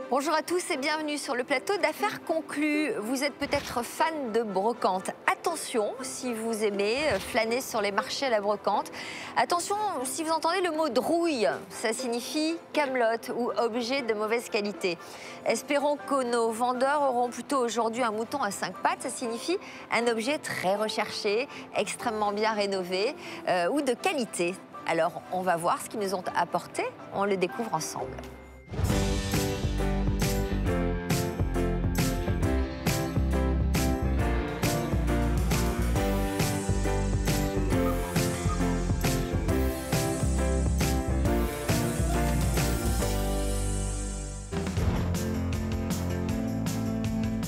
Bonjour à tous et bienvenue sur le plateau d'Affaires conclues. Vous êtes peut-être fan de brocante. Attention si vous aimez flâner sur les marchés à la brocante. Attention si vous entendez le mot drouille, ça signifie camelote ou objet de mauvaise qualité. Espérons que nos vendeurs auront plutôt aujourd'hui un mouton à 5 pattes. Ça signifie un objet très recherché, extrêmement bien rénové ou de qualité. Alors on va voir ce qu'ils nous ont apporté, on le découvre ensemble.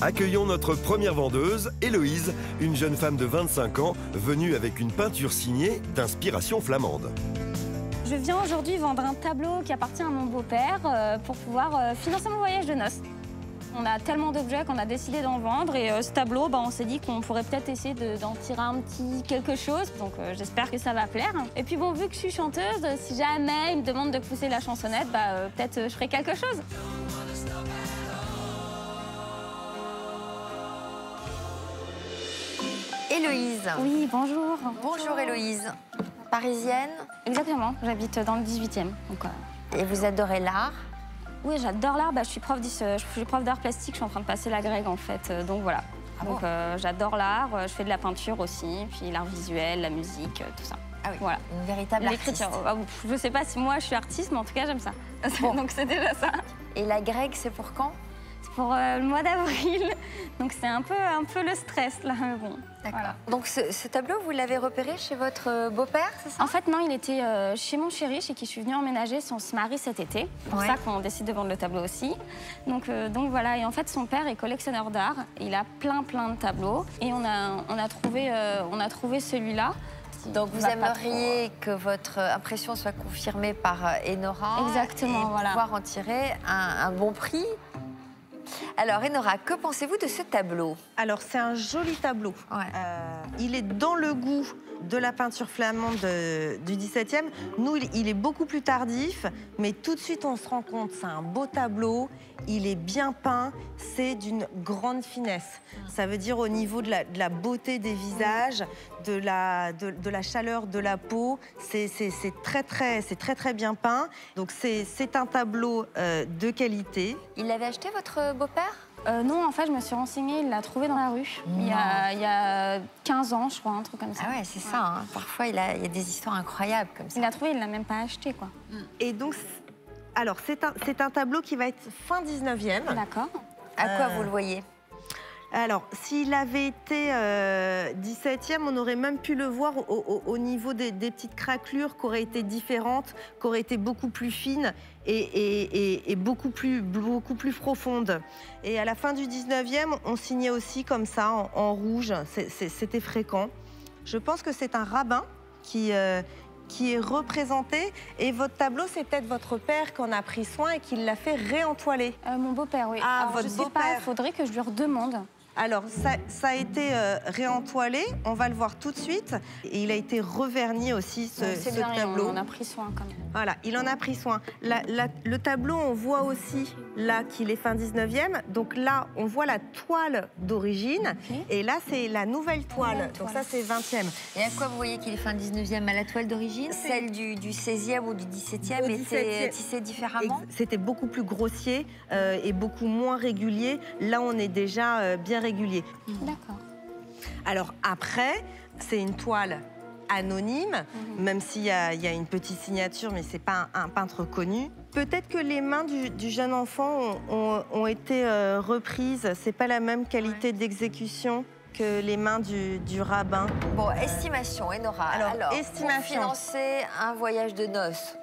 Accueillons notre première vendeuse, Héloïse, une jeune femme de 25 ans, venue avec une peinture signée d'inspiration flamande. Je viens aujourd'hui vendre un tableau qui appartient à mon beau-père pour pouvoir financer mon voyage de noces. On a tellement d'objets qu'on a décidé d'en vendre et ce tableau, on s'est dit qu'on pourrait peut-être essayer d'en tirer un petit quelque chose. Donc j'espère que ça va plaire. Et puis bon, vu que je suis chanteuse, si jamais il me demande de pousser la chansonnette, peut-être je ferai quelque chose. Héloïse. Oui, bonjour. Bonjour Héloïse. Parisienne? Exactement, j'habite dans le 18e. Donc, Et vous adorez l'art? Oui, j'adore l'art. Je suis prof d'art plastique, je suis en train de passer l'agrég en fait. Donc voilà. Ah donc j'adore l'art, je fais de la peinture aussi, puis l'art visuel, la musique, tout ça. Ah oui, voilà. Une véritable artiste. L'écriture. Je sais pas si moi je suis artiste, mais en tout cas j'aime ça. Bon. Donc c'est déjà ça. Et l'agrég, c'est pour quand? Pour le mois d'avril. Donc c'est un peu le stress là. Bon, d'accord. Voilà. Donc ce tableau, vous l'avez repéré chez votre beau-père, c'est ça? En fait non, il était chez mon chéri, chez qui je suis venue emménager. On se marie cet été. C'est pour ça qu'on décide de vendre le tableau aussi. Donc voilà. Et en fait son père est collectionneur d'art. Il a plein de tableaux. Et on a trouvé celui-là. Donc vous aimeriez que votre impression soit confirmée par Enora. Exactement, et voilà. pouvoir en tirer un bon prix. Alors, Enora, que pensez-vous de ce tableau? Alors, c'est un joli tableau. Ouais. Il est dans le goût de la peinture flamande du 17e. Nous, il est beaucoup plus tardif, mais tout de suite, on se rend compte, c'est un beau tableau, il est bien peint, c'est d'une grande finesse. Ça veut dire au niveau de la beauté des visages, de la chaleur de la peau, c'est très bien peint. Donc, c'est un tableau de qualité. Il l'avait acheté, votre beau-père? Non, en fait, je me suis renseignée, il l'a trouvé dans la rue. Il y a 15 ans, je crois, un truc comme ça. Ah ouais, c'est ça. Hein. Parfois, il y a des histoires incroyables comme ça. Il l'a trouvé, il l'a même pas acheté, quoi. Et donc, alors, c'est un tableau qui va être fin 19e. D'accord. À quoi vous le voyez? Alors, s'il avait été 17e, on aurait même pu le voir au niveau des petites craquelures qui auraient été différentes, qui auraient été beaucoup plus fines et beaucoup plus profondes. Et à la fin du 19e, on signait aussi comme ça, en rouge. C'était fréquent. Je pense que c'est un rabbin qui est représenté. Et votre tableau, c'est peut-être votre père qui en a pris soin et qui l'a fait réentoiler. Mon beau-père, oui. Ah, alors, votre je sais beau-père. pas, il faudrait que je lui redemande. Alors, ça a été réentoilé, on va le voir tout de suite. Et il a été reverni aussi, ce tableau. On en a pris soin quand même. Voilà, il en a pris soin. Le tableau, on voit aussi là qu'il est fin 19e. Donc là, on voit la toile d'origine. Okay. Et là, c'est la nouvelle toile. Donc ça, c'est 20e. Et à quoi vous voyez qu'il est fin 19e? À la toile d'origine? Celle du 16e ou du 17e était tissée différemment? C'était beaucoup plus grossier et beaucoup moins régulier. Là, on est déjà bien régulier. D'accord. Alors après, c'est une toile anonyme, même s'il y a une petite signature, mais c'est pas un peintre connu. Peut-être que les mains du jeune enfant ont été reprises. C'est pas la même qualité d'exécution que les mains du rabbin. Bon, estimation, Enora. Alors estimation. Pour financer un voyage de noces.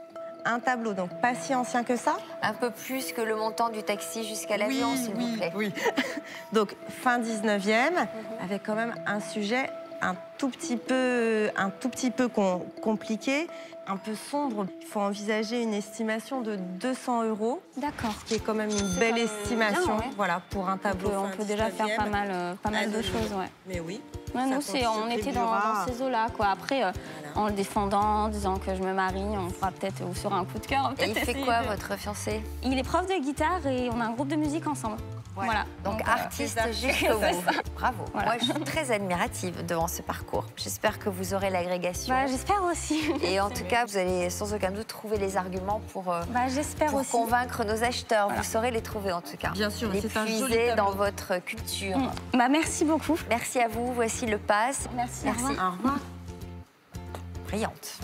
Un tableau, donc pas si ancien que ça. Un peu plus que le montant du taxi jusqu'à l'avion, s'il vous plaît. Oui. Donc fin 19e, avec quand même un sujet un tout petit peu compliqué, un peu sombre. Il faut envisager une estimation de 200 €. D'accord. Ce qui est quand même une belle estimation, bien, ouais. voilà, pour un tableau. On peut déjà faire pas mal de choses, ouais. Mais oui. Ouais, nous, on était dans ces eaux-là, quoi. Après, en le défendant, en disant que je me marie, on fera peut-être, ou sur un coup de cœur. Et il fait quoi, votre fiancé? Il est prof de guitare et on a un groupe de musique ensemble. Voilà. Donc artiste juste vous. Bravo. Voilà. Moi, je suis très admirative devant ce parcours. J'espère que vous aurez l'agrégation. J'espère aussi. Et en tout cas, vous allez sans aucun doute trouver les arguments pour convaincre nos acheteurs. Voilà. Vous saurez les trouver en tout cas. Bien sûr, c'est un joli tableau dans votre culture. Merci beaucoup. Merci à vous. Voici le pass. Merci. Au revoir. Brillante.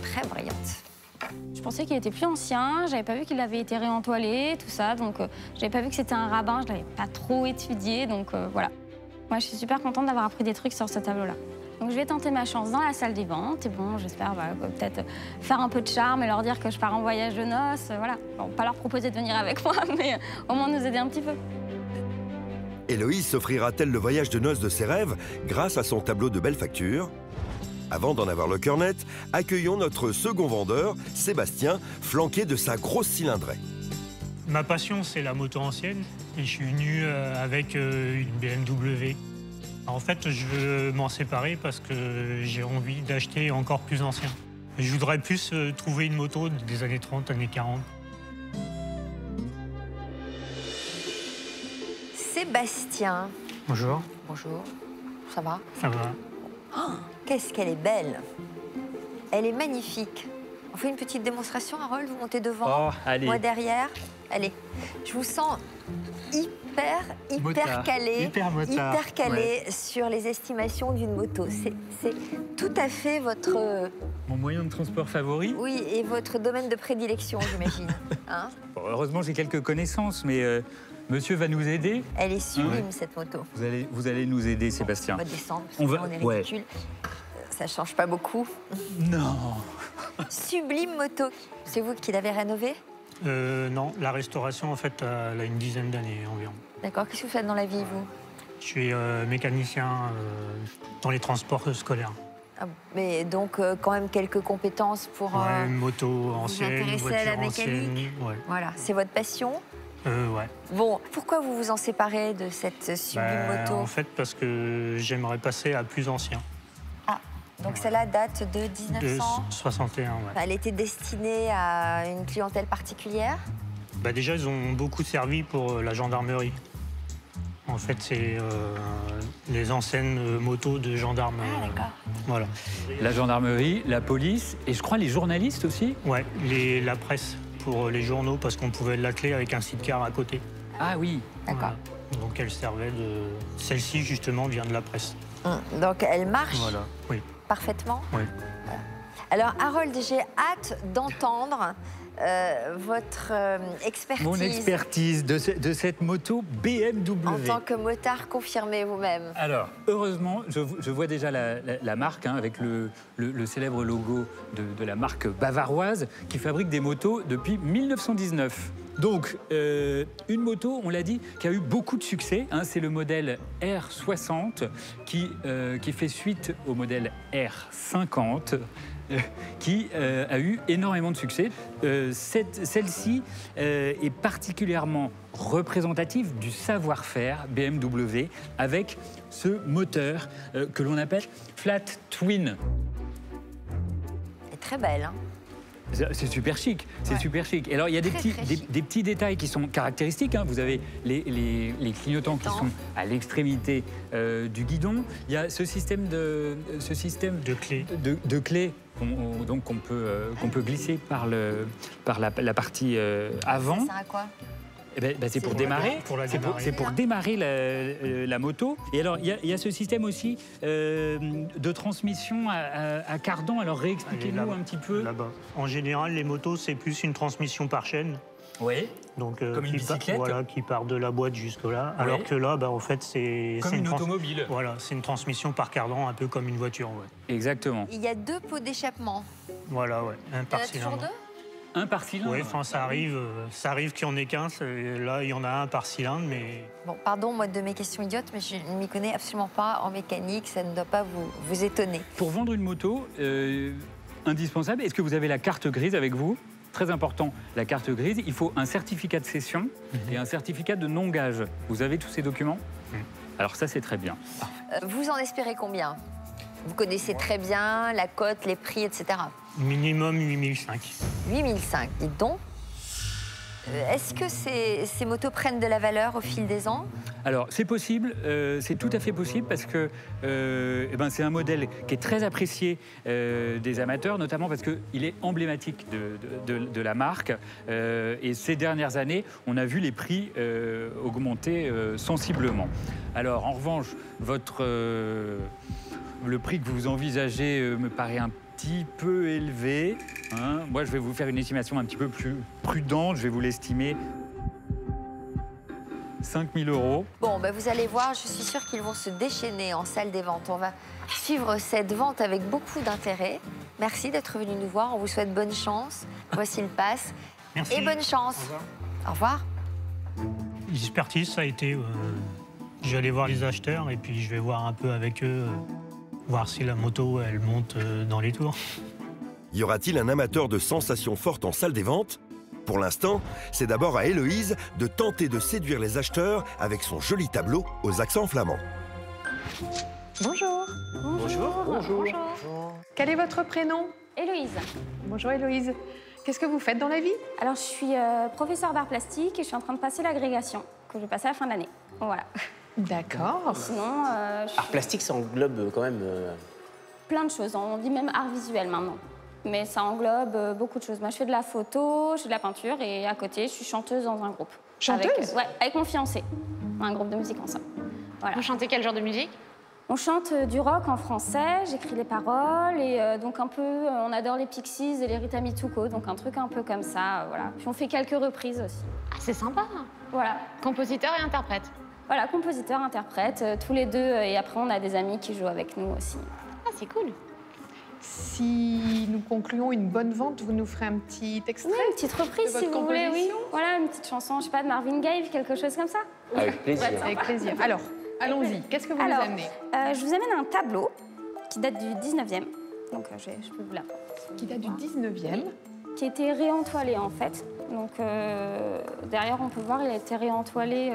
Très brillante. Je pensais qu'il était plus ancien, j'avais pas vu qu'il avait été réentoilé, tout ça, donc j'avais pas vu que c'était un rabbin, je l'avais pas trop étudié, donc voilà. Moi, je suis super contente d'avoir appris des trucs sur ce tableau-là. Donc je vais tenter ma chance dans la salle des ventes, et bon, j'espère peut-être faire un peu de charme et leur dire que je pars en voyage de noces, voilà. Bon, pas leur proposer de venir avec moi, mais au moins nous aider un petit peu. Héloïse s'offrira-t-elle le voyage de noces de ses rêves grâce à son tableau de belle facture? Avant d'en avoir le cœur net, accueillons notre second vendeur, Sébastien, flanqué de sa grosse cylindrée. Ma passion, c'est la moto ancienne et je suis venu avec une BMW. En fait, je veux m'en séparer parce que j'ai envie d'acheter encore plus ancien. Je voudrais plus trouver une moto des années 30, années 40. Sébastien. Bonjour. Bonjour. Ça va? Ça va. Oh, qu'est-ce qu'elle est belle. Elle est magnifique. On fait une petite démonstration, Harold? Vous montez devant, moi derrière. Allez, je vous sens hyper calé sur les estimations d'une moto. C'est tout à fait votre... Mon moyen de transport favori? Oui, et votre domaine de prédilection, j'imagine. Hein? Bon, heureusement, j'ai quelques connaissances, mais monsieur va nous aider. Elle est sublime, cette moto. Vous allez nous aider, Sébastien. On va descendre, parce qu'on est ridicule. Ça change pas beaucoup. Non. Sublime moto. C'est vous qui l'avez rénovée? Non, la restauration, en fait, elle a une dizaine d'années environ. D'accord. Qu'est-ce que vous faites dans la vie, vous? Je suis mécanicien dans les transports scolaires. Ah, mais donc, quand même quelques compétences pour... une moto ancienne, vous intéresser à la mécanique. Ouais. Voilà, c'est votre passion? Ouais. Bon, pourquoi vous vous en séparez de cette sublime moto? En fait, parce que j'aimerais passer à plus ancien. Ah, donc celle-là date de 1900? De 61, ouais. Elle était destinée à une clientèle particulière? Déjà, ils ont beaucoup servi pour la gendarmerie. En fait, c'est les anciennes motos de gendarmes. Ah, d'accord. Voilà. La gendarmerie, la police et je crois les journalistes aussi? Ouais, la presse pour les journaux parce qu'on pouvait l'atteler avec un sidecar à côté. Ah oui. D'accord. Voilà. Donc elle servait de... Celle-ci, justement, vient de la presse. Donc elle marche oui. Parfaitement? Oui. Voilà. Alors, Harold, j'ai hâte d'entendre votre expertise. Mon expertise de cette moto BMW. En tant que motard confirmé vous-même. Alors, heureusement, je vois déjà la marque avec le célèbre logo de la marque bavaroise qui fabrique des motos depuis 1919. Donc, une moto, on l'a dit, qui a eu beaucoup de succès. C'est le modèle R60 qui fait suite au modèle R50. Qui a eu énormément de succès. Celle-ci est particulièrement représentative du savoir-faire BMW avec ce moteur que l'on appelle Flat Twin. Elle est très belle, hein? C'est super chic, c'est super chic. Et alors, il y a des petits détails qui sont caractéristiques. Vous avez les clignotants qui sont à l'extrémité du guidon. Il y a ce système de clés qu'on peut glisser par la partie avant. Ça sert à quoi? C'est pour démarrer. C'est pour démarrer la moto. Et alors, il y a ce système aussi de transmission à cardan. Alors, réexpliquez-nous un petit peu. Là-bas. En général, les motos, c'est plus une transmission par chaîne. Oui. Donc, comme une bicyclette. Qui part de la boîte jusque-là. Oui. Alors que là, en fait, c'est... Comme une automobile. Voilà, c'est une transmission par cardan, un peu comme une voiture. Ouais. Exactement. Il y a 2 pots d'échappement. Voilà, ouais. Un par cylindre. Toujours 2? Un par cylindre? Oui, ça arrive qu'il n'y en ait qu'un. Là, il y en a un par cylindre, mais... Bon, pardon, moi, de mes questions idiotes, mais je ne m'y connais absolument pas en mécanique. Ça ne doit pas vous étonner. Pour vendre une moto, indispensable, est-ce que vous avez la carte grise avec vous? Très important, la carte grise. Il faut un certificat de cession et un certificat de non-gage. Vous avez tous ces documents? Alors ça, c'est très bien. Vous en espérez combien? Vous connaissez très bien la cote, les prix, etc. Minimum 8005. 8005, dites donc. Est-ce que ces motos prennent de la valeur au fil des ans? Alors, c'est possible, c'est tout à fait possible parce que c'est un modèle qui est très apprécié des amateurs, notamment parce qu'il est emblématique de la marque. Et ces dernières années, on a vu les prix augmenter sensiblement. Alors, en revanche, le prix que vous envisagez me paraît un petit peu élevé. Hein. Moi, je vais vous faire une estimation un petit peu plus prudente. Je vais vous l'estimer 5 000 €. Bon, vous allez voir, je suis sûre qu'ils vont se déchaîner en salle des ventes. On va suivre cette vente avec beaucoup d'intérêt. Merci d'être venu nous voir. On vous souhaite bonne chance. Voici le pass. Merci. Et bonne chance. Au revoir. Au revoir. L'expertise, ça a été... je vais aller voir les acheteurs et puis je vais voir un peu avec eux, voir si la moto, elle monte dans les tours. Y aura-t-il un amateur de sensations fortes en salle des ventes? Pour l'instant, c'est d'abord à Héloïse de tenter de séduire les acheteurs avec son joli tableau aux accents flamands. Bonjour. Bonjour. Bonjour. Quel est votre prénom? Héloïse. Bonjour Héloïse. Qu'est-ce que vous faites dans la vie? Alors, je suis professeure d'art plastique et je suis en train de passer l'agrégation, que je vais passer à la fin de l'année. Voilà. D'accord. Sinon, Art plastique, ça englobe quand même... plein de choses. On dit même art visuel maintenant. Mais ça englobe beaucoup de choses. Moi, je fais de la photo, je fais de la peinture et à côté, je suis chanteuse dans un groupe. Chanteuse? Avec mon fiancé. Un groupe de musique ensemble. Voilà. Vous chantez quel genre de musique? On chante du rock en français, j'écris les paroles et donc un peu, on adore les Pixies et les Rita Mitsuko, donc un truc un peu comme ça, voilà. Puis on fait quelques reprises aussi. Ah, c'est sympa. Voilà. Compositeur et interprète. Voilà, compositeur, interprète, tous les deux. Et après, on a des amis qui jouent avec nous aussi. Ah, c'est cool. Si nous concluons une bonne vente, vous nous ferez un petit extrait? Oui, une petite reprise, de si votre vous voulez, oui. composition? Voilà, une petite chanson, je sais pas, de Marvin Gaye, quelque chose comme ça. Avec plaisir. Avec plaisir. Alors, allons-y. Qu'est-ce que vous nous amenez? Je vous amène un tableau qui date du 19e. Donc, je peux vous l'apprendre. Qui date du 19e. Qui a été réentoilé, en fait. Donc, derrière, on peut voir, il a été réentoilé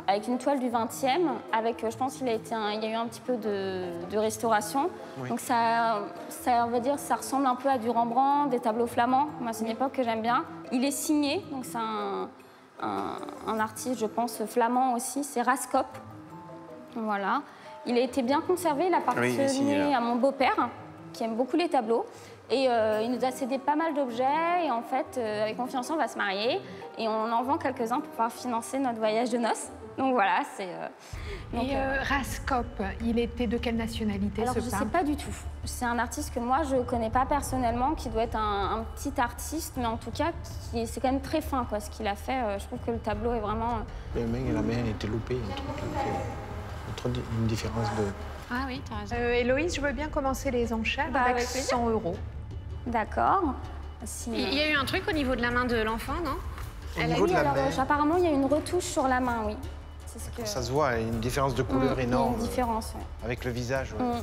avec une toile du 20e. Avec, je pense qu'il y a eu un petit peu de restauration. Oui. Donc, on va dire, ça ressemble un peu à du Rembrandt, des tableaux flamands. Moi, c'est une époque que j'aime bien. Il est signé, donc c'est un artiste, je pense, flamand aussi. C'est Raskop. Voilà. Il a été bien conservé. Il appartenait à mon beau-père, qui aime beaucoup les tableaux. Et il nous a cédé pas mal d'objets. Et en fait, avec mon fiancé, on va se marier. Et on en vend quelques-uns pour pouvoir financer notre voyage de noces. Donc voilà, c'est... Raskop, il était de quelle nationalité, alors, ce je ne peintre? sais pas du tout. C'est un artiste que moi, je ne connais pas personnellement, qui doit être un petit artiste, mais en tout cas, c'est quand même très fin, quoi, ce qu'il a fait. Je trouve que le tableau est vraiment... La main était loupée, une différence de... Ah oui, t'as raison. Héloïse, je veux bien commencer les enchères avec 100 €. D'accord. Il y a eu un truc au niveau de la main de l'enfant, non? Apparemment, il y a une retouche sur la main, oui. Ce que... Ça se voit, il y a une différence de couleur énorme. Il y a une différence, oui. Avec le visage. Ouais.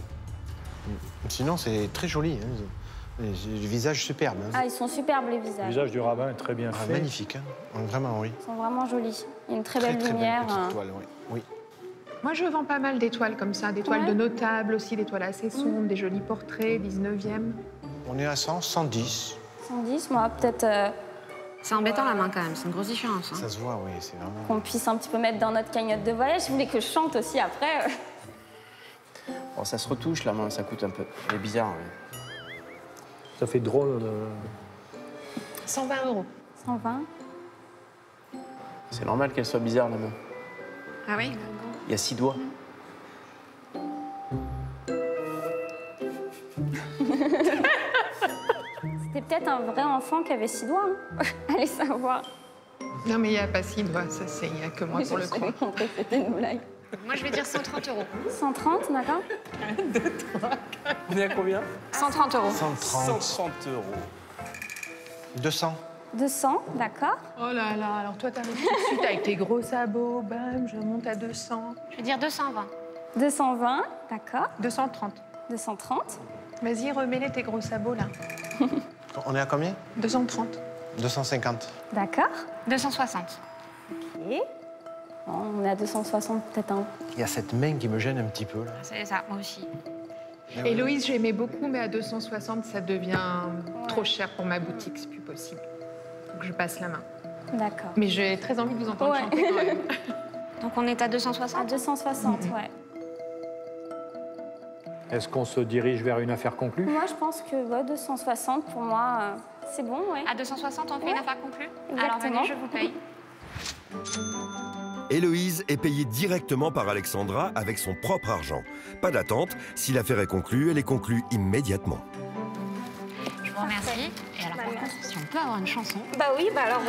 Sinon, c'est très joli. Hein. Les visages superbes. Hein. Ah, ils sont superbes, les visages. Le visage du rabbin est très bien fait. Magnifique, hein. Vraiment, oui. Ils sont vraiment jolis. Il y a une très belle lumière. Belle petite toile, oui. Moi, je vends pas mal d'étoiles comme ça, des toiles de notables aussi, des toiles assez sombres, des jolis portraits, 19e. On est à 100, 110. 110, moi, peut-être... C'est embêtant la main quand même, c'est une grosse différence. Hein. Ça se voit, oui, c'est vraiment... Qu'on puisse un petit peu mettre dans notre cagnotte de voyage. Si vous voulez que je chante aussi après. Bon, ça se retouche, la main, ça coûte un peu. Elle est bizarre, oui. Ça fait drôle. 120 €. 120. C'est normal qu'elle soit bizarre, la main. Ah oui? Il y a 6 doigts. C'était peut-être un vrai enfant qui avait 6 doigts. Hein. Allez savoir. Non, mais il n'y a pas 6 doigts, ça, il n'y a que moi pour le croire. C'était une blague. Moi, je vais dire 130 €. 130, d'accord? 1, 2, 3, 4. On est à combien? 130 €. 130 €. 200. 200, d'accord. Oh là là, alors toi, t'arrives tout de suite avec tes gros sabots, bam, je monte à 200. Je vais dire 220. 220, d'accord. 230. 230. Vas-y, remets-les tes gros sabots, là. On est à combien? 230. 250. D'accord. 260. Ok. On est à 260 peut-être un. Il y a cette main qui me gêne un petit peu, là. C'est ça, moi aussi. Héloïse, j'aimais beaucoup, mais à 260, ça devient trop cher pour ma boutique, c'est plus possible. Donc je passe la main. D'accord. Mais j'ai très envie de vous entendre Ouais. chanter quand même. Donc on est à 260 À 260, ouais. Est-ce qu'on se dirige vers une affaire conclue? Moi, je pense que ouais, 260, pour moi, c'est bon, ouais. À 260, on fait Ouais. une affaire conclue. Exactement. Alors venez, je vous paye. Héloïse est payée directement par Alexandra avec son propre argent. Pas d'attente, si l'affaire est conclue, elle est conclue immédiatement. Je vous remercie. Et alors, par contre, si on peut avoir une chanson. Bah oui, bah alors,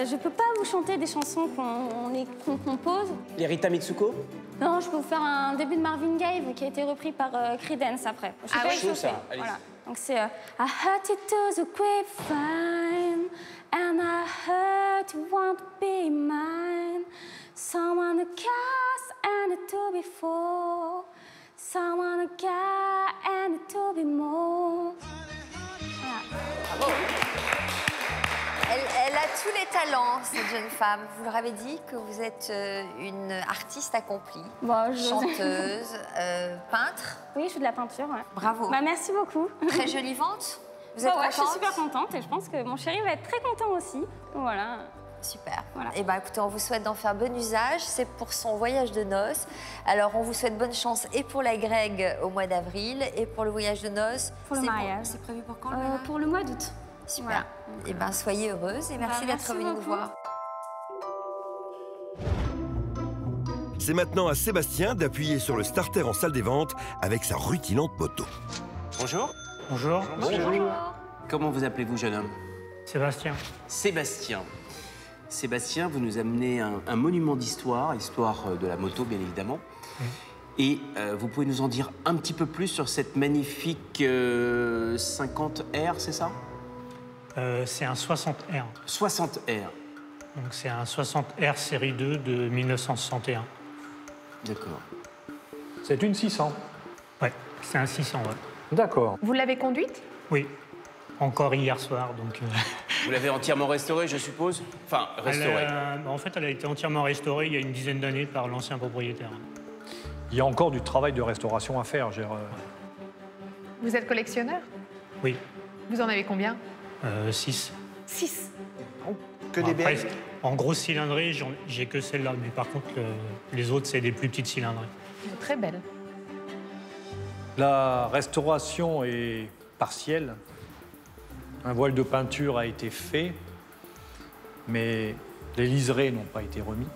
je peux pas vous chanter des chansons qu'on compose. Les Rita Mitsuko? Non, je peux vous faire un début de Marvin Gaye qui a été repris par Creedence après. Je sais Ah pas ouais, échauffer. chaud, ça. Allez-y. Voilà. Donc c'est I heard it to the grapevine and I heard you want to be mine. Someone to cast and it to be for. Someone to care and it to be more. Voilà. Elle a tous les talents, cette jeune femme. Vous leur avez dit que vous êtes une artiste accomplie, Bon, chanteuse, peintre. Oui, je fais de la peinture, ouais. Bravo. Bah, merci beaucoup. Très jolie vente. Vous êtes Ouais, je suis contente? super contente et je pense que mon chéri va être très content aussi. Voilà. Super. Voilà. Et ben écoutez, on vous souhaite d'en faire bon usage. C'est pour son voyage de noces. Alors on vous souhaite bonne chance et pour la Greg au mois d'avril et pour le voyage de noces. Pour le mariage. C'est prévu pour quand le mariage? Pour le mois d'août. Super. Voilà. Et ben soyez heureuse et merci d'être merci venue nous beaucoup. voir. C'est maintenant à Sébastien d'appuyer sur le starter en salle des ventes avec sa rutilante moto. Bonjour. Bonjour, Comment vous appelez-vous, jeune homme? Sébastien. Sébastien. Sébastien, vous nous amenez un monument d'histoire, histoire de la moto, bien évidemment. Et vous pouvez nous en dire un petit peu plus sur cette magnifique 50R, c'est ça? C'est un 60R. 60R. Donc c'est un 60R série 2 de 1961. D'accord. C'est une 600. Ouais, c'est un 600, ouais. D'accord. Vous l'avez conduite? Oui, encore hier soir, donc... Vous l'avez entièrement restaurée, je suppose? Enfin, restaurée. En fait, elle a été entièrement restaurée il y a une dizaine d'années par l'ancien propriétaire. Il y a encore du travail de restauration à faire. Vous êtes collectionneur? Oui, Vous en avez combien? 6. 6. Que des Après, BM. en grosse cylindrée, j'ai que celle-là, mais par contre, les autres, c'est des plus petites cylindrées. Très belle. La restauration est partielle. Un voile de peinture a été fait, mais les liserés n'ont pas été remis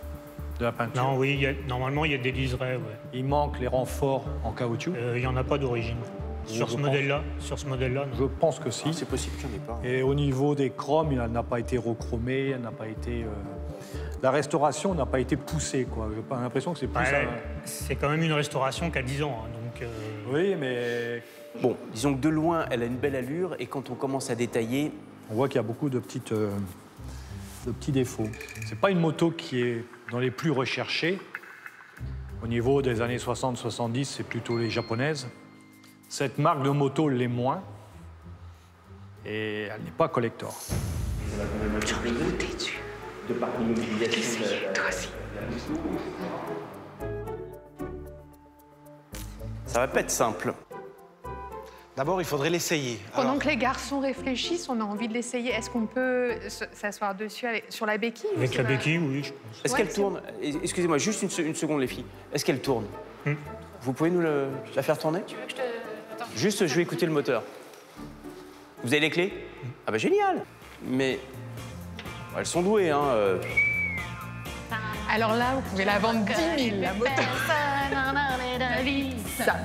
de la peinture. Non, oui, normalement, il y a des liserés, ouais. Il manque les renforts en caoutchouc. Il n'y en a pas d'origine. Sur ce modèle-là, non. Je pense que si. C'est possible qu'il n'y en ait pas. Et au niveau des chromes, elle n'a pas été rechromée, elle n'a pas été... La restauration n'a pas été poussée, quoi. J'ai pas l'impression que c'est plus... Ouais, c'est quand même une restauration qui a 10 ans, hein, donc... Oui, mais Bon, disons que de loin, elle a une belle allure, et quand on commence à détailler, on voit qu'il y a beaucoup de petits défauts. C'est pas une moto qui est dans les plus recherchées. Au niveau des années 60-70, c'est plutôt les japonaises. Cette marque de moto l'est moins. Et elle n'est pas collector. ça va pas être simple. D'abord, il faudrait l'essayer. Pendant Alors, que les garçons réfléchissent, on a envie de l'essayer. Est-ce qu'on peut s'asseoir dessus sur la béquille? ou Avec c'est la pas- béquille, oui, je pense. Est-ce Ouais, qu'elle c'est tourne? Excusez-moi, juste une seconde, les filles. Est-ce qu'elle tourne? Vous pouvez nous la faire tourner? Tu veux que je te... Attends. Juste, je vais écouter le moteur. Vous avez les clés? Ah bah génial! Mais elles sont douées, hein. Alors là, vous pouvez la vendre 10 000, la moto. Ça.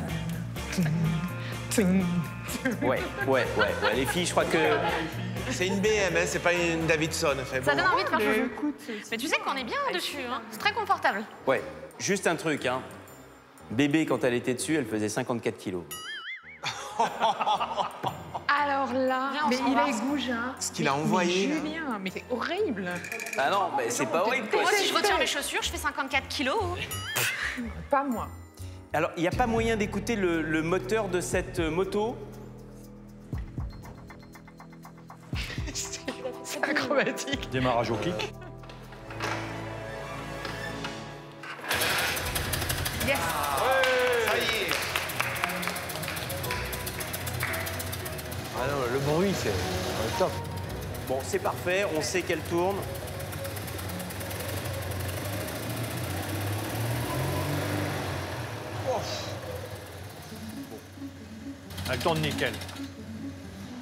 Ouais. Les filles, je crois que... c'est une BM, hein, c'est pas une Davidson. Fait Ça bon. donne envie de faire chouchou. Mais tu sais qu'on est bien dessus, hein. C'est très confortable. Ouais, juste un truc, hein. Bébé, quand elle était dessus, elle faisait 54 kilos. Alors là, Viens, on mais s'en il va. est goujat. Ce qu'il a envoyé, Mais là. Julien, mais c'est horrible. Ah non, mais c'est pas horrible, quoi. Moi, si je retire mes chaussures, je fais 54 kilos. Pas moi. Alors, il n'y a pas moyen d'écouter le moteur de cette moto? C'est acrobatique. Démarrage au kick. Ça y est. Ah non, le bruit, c'est top. Bon, c'est parfait, on sait qu'elle tourne. Elle tourne nickel.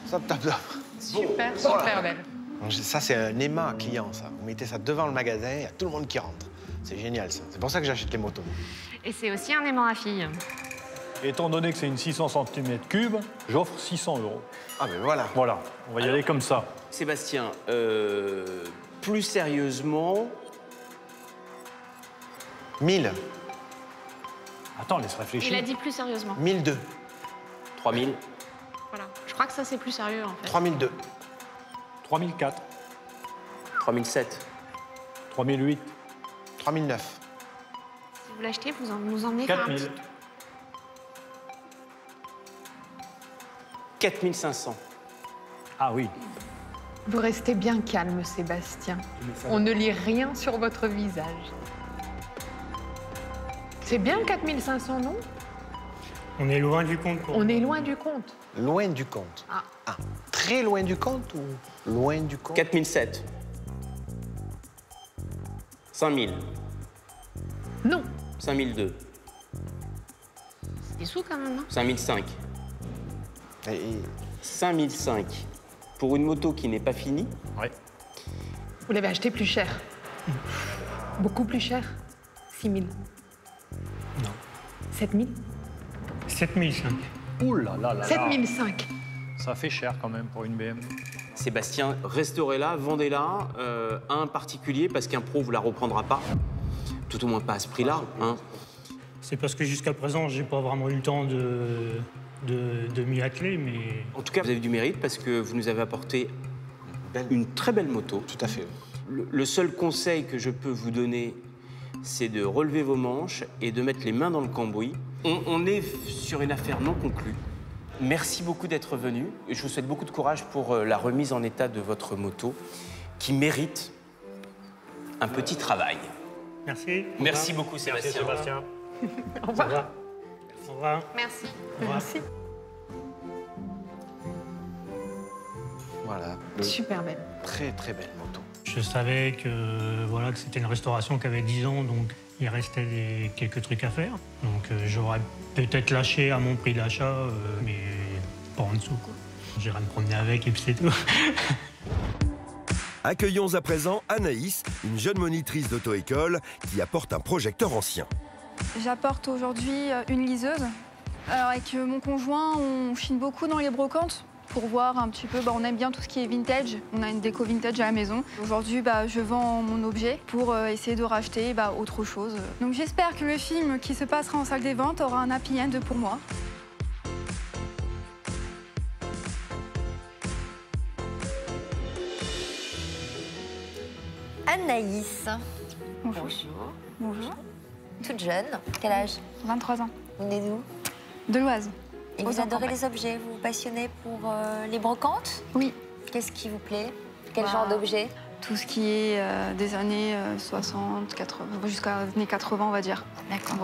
Top, top, top. Super, super belle. Ça, c'est un aimant client, ça. Vous mettez ça devant le magasin, il y a tout le monde qui rentre. C'est génial, ça. C'est pour ça que j'achète les motos. Et c'est aussi un aimant à fille. Étant donné que c'est une 600 cm3, j'offre 600 €. Ah, mais voilà. Voilà, on va y aller comme ça. Sébastien, plus sérieusement... 1000. Attends, laisse réfléchir. Il a dit plus sérieusement. 1002. 3000. Voilà. Je crois que ça, c'est plus sérieux, en fait. 3002. 3004. 3007. 3008. 3009. Si vous l'achetez, vous nous emmenez faire un 4000. petit... 4500. Ah oui. Vous restez bien calme, Sébastien. On ne lit rien sur votre visage. C'est bien 4500, non? On est loin du compte. On est loin du compte. Loin du compte. Ah. Très loin du compte ou loin du compte? 4007. 5000. Non. 5002. C'est des sous, quand même, non? 5005. Et 5005. Pour une moto qui n'est pas finie. Ouais. Vous l'avez acheté plus cher. Beaucoup plus cher. 6000. Non. 7000. 7005. Ouh là là là là. 7005. Ça fait cher quand même pour une BM. Sébastien, restaurez-la, vendez-la à un particulier parce qu'un pro vous la reprendra pas. Tout au moins pas à ce prix-là. Hein. C'est parce que jusqu'à présent, j'ai pas vraiment eu le temps de m'y atteler, mais... En tout cas, vous avez du mérite parce que vous nous avez apporté une très belle moto. tout à fait. Le seul conseil que je peux vous donner, c'est de relever vos manches et de mettre les mains dans le cambouis. On est sur une affaire non conclue. Merci beaucoup d'être venu. Je vous souhaite beaucoup de courage pour la remise en état de votre moto qui mérite un petit travail. Merci. Merci beaucoup, Sébastien. Merci, Sébastien. Au revoir. Au revoir. Merci. Au revoir. Merci. Voilà. Super belle. Très, très belle moto. Je savais que, voilà, que c'était une restauration qui avait 10 ans, donc il restait quelques trucs à faire. Donc j'aurais peut-être lâché à mon prix d'achat, mais pas en dessous, quoi. J'irai me promener avec et puis c'est tout. Accueillons à présent Anaïs, une jeune monitrice d'auto-école qui apporte un projecteur ancien. J'apporte aujourd'hui une liseuse. Alors avec mon conjoint, on chine beaucoup dans les brocantes pour voir un petit peu, on aime bien tout ce qui est vintage. On a une déco vintage à la maison. Aujourd'hui, je vends mon objet pour essayer de racheter autre chose. Donc j'espère que le film qui se passera en salle des ventes aura un happy end pour moi. Anaïs. Bonjour. Bonjour. Bonjour. Toute jeune. Quel âge? 23 ans. Vous venez d'où? De l'Oise. Et vous adorez les objets? Vous vous passionnez pour les brocantes? Oui. Qu'est-ce qui vous plaît? Quel genre d'objet? Tout ce qui est des années 60, 80, jusqu'à années 80, on va dire. D'accord.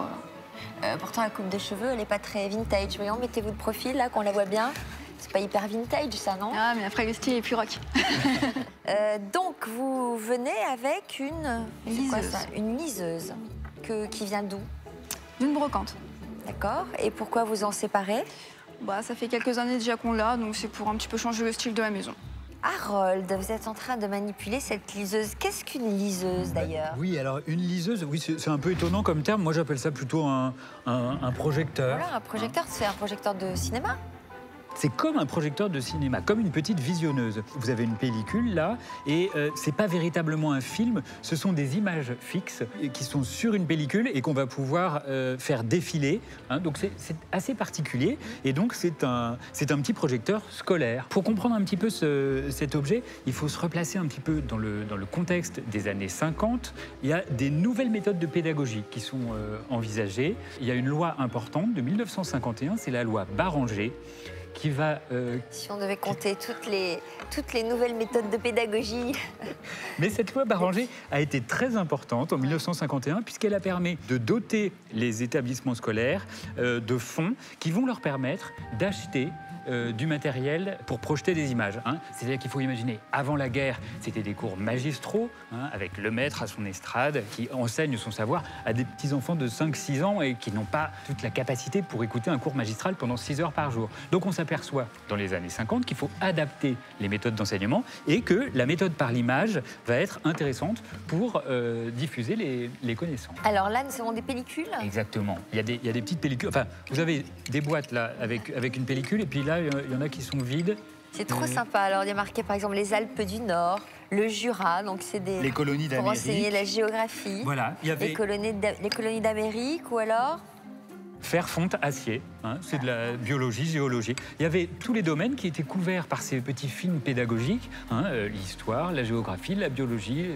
Voilà. Pourtant, la coupe de cheveux, elle n'est pas très vintage. Voyons, mettez-vous de profil, là, qu'on la voit bien. C'est pas hyper vintage, ça, non? Ah, mais après, le style est plus rock. Donc, vous venez avec une liseuse. Quoi, ça? Une liseuse. Qui vient d'où? D'une brocante. D'accord. Et pourquoi vous en séparez? Ça fait quelques années déjà qu'on l'a, donc c'est pour un petit peu changer le style de la maison. Harold, vous êtes en train de manipuler cette liseuse. Qu'est-ce qu'une liseuse, d'ailleurs? Oui, alors une liseuse, oui, c'est un peu étonnant comme terme. Moi, j'appelle ça plutôt un projecteur. Voilà, un projecteur, c'est un projecteur de cinéma. C'est comme un projecteur de cinéma, comme une petite visionneuse. Vous avez une pellicule là, et c'est pas véritablement un film, ce sont des images fixes qui sont sur une pellicule et qu'on va pouvoir faire défiler. Hein, donc c'est assez particulier, et donc c'est un petit projecteur scolaire. Pour comprendre un petit peu cet objet, il faut se replacer un petit peu dans le contexte des années 50. Il y a des nouvelles méthodes de pédagogie qui sont envisagées. Il y a une loi importante de 1951, c'est la loi Barranger, qui va... Si on devait compter toutes les nouvelles méthodes de pédagogie. Mais cette loi Barranger a été très importante en 1951 puisqu'elle a permis de doter les établissements scolaires de fonds qui vont leur permettre d'acheter du matériel pour projeter des images. Hein. C'est-à-dire qu'il faut imaginer, avant la guerre, c'était des cours magistraux, hein, avec le maître à son estrade, qui enseigne son savoir à des petits-enfants de 5-6 ans et qui n'ont pas toute la capacité pour écouter un cours magistral pendant 6 heures par jour. Donc on s'aperçoit, dans les années 50, qu'il faut adapter les méthodes d'enseignement et que la méthode par l'image va être intéressante pour diffuser les connaissances. Alors là, nous avons des pellicules. Exactement. Il y a des petites pellicules. Enfin, vous avez des boîtes là avec une pellicule et puis là, il y en a qui sont vides. C'est trop sympa. Alors, il y a marqué par exemple les Alpes du Nord, le Jura, donc c'est des... Les colonies d'Amérique. Pour enseigner la géographie. Voilà. Il y avait... Les colonies d'Amérique ou alors... Fer, fonte, acier, hein, c'est de la biologie, géologie. Il y avait tous les domaines qui étaient couverts par ces petits films pédagogiques, hein, l'histoire, la géographie, la biologie,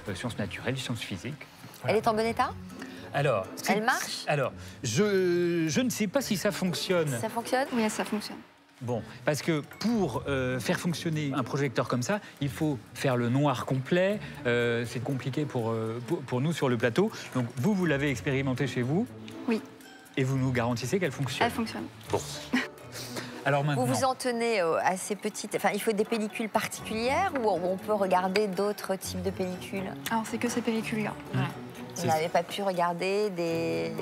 les sciences naturelles, les sciences physiques. Voilà. Elle est en bon état ? Alors, elle marche ? Alors, je ne sais pas si ça fonctionne. Ça fonctionne ? Oui, ça fonctionne. Bon, parce que pour faire fonctionner un projecteur comme ça, il faut faire le noir complet. C'est compliqué pour nous sur le plateau. Donc vous l'avez expérimenté chez vous. Oui. Et vous nous garantissez qu'elle fonctionne. Elle fonctionne. Bon. Alors maintenant... Vous vous en tenez à ces petites... Enfin, il faut des pellicules particulières ou on peut regarder d'autres types de pellicules? Alors, c'est que ces pellicules-là. Voilà. Vous n'avez pas pu regarder des